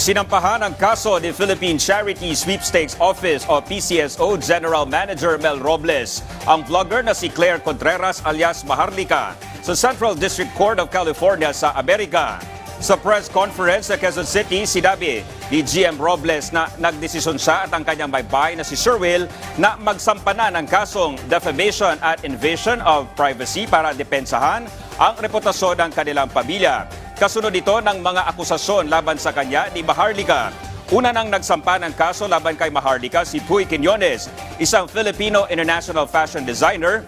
Sinampahan ang kaso ni Philippine Charity Sweepstakes Office o PCSO General Manager Mel Robles, ang vlogger na si Claire Contreras alias Maharlika sa Central District Court of California sa Amerika. Sa press conference sa Quezon City, sinabi ni GM Robles na nagdesisyon siya at ang kanyang may bahay na si Sir Will na magsampa na ng kasong defamation at invasion of privacy para depensahan ang reputasyon ng kanilang pamilya. Kasunod ito ng mga akusasyon laban sa kanya ni Maharlika. Una nang nagsampa ng kaso laban kay Maharlika si Puy Quiñones, isang Filipino international fashion designer,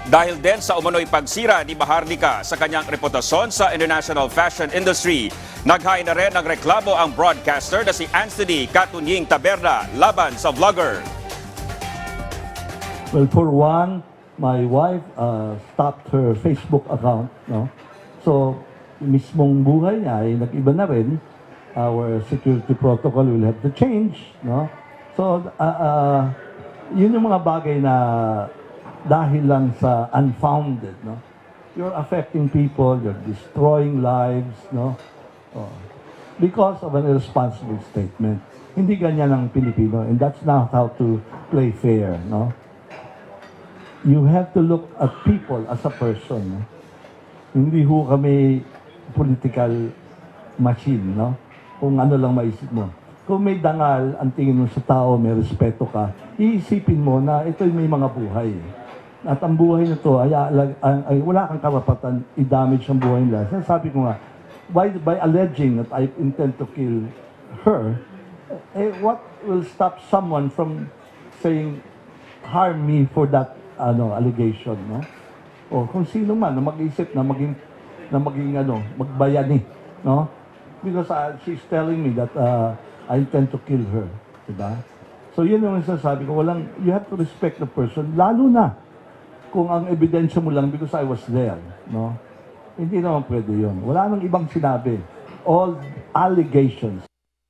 dahil din sa umano'y pagsira ni Maharlika sa kanyang reputasyon sa international fashion industry. Naghain na rin ng reklamo ang broadcaster na si Anthony Catunying Taberna laban sa vlogger. Well, for one, my wife stopped her Facebook account, no? So, mismong buhay niya ay nag-iba na rin. Our security protocol will have to change, no? So, yun yung mga bagay na dahil lang sa unfounded, no? You're affecting people, you're destroying lives, no? Because of an irresponsible statement. Hindi ganyan ang Pilipino, and that's not how to play fair, no? You have to look at people as a person, no? Hindi ho kami political machine, no? Kung ano lang maisip mo. Kung may dangal, ang tingin mo sa tao, may respeto ka, iisipin mo na ito'y may mga buhay. At ang buhay na ito, ay wala kang karapatan i-damage ang buhay nila. Sabi ko nga, by alleging that I intend to kill her, what will stop someone from saying, harm me for that allegation, no? O kung sino man na mag-isip na maging magbayani, no? Because she's telling me that I intend to kill her, diba? So yun yung sasabi ko, you have to respect the person, lalo na kung ang ebidensya mo lang because I was there, no? Hindi naman pwede yun. Wala nang ibang sinabi. All allegations.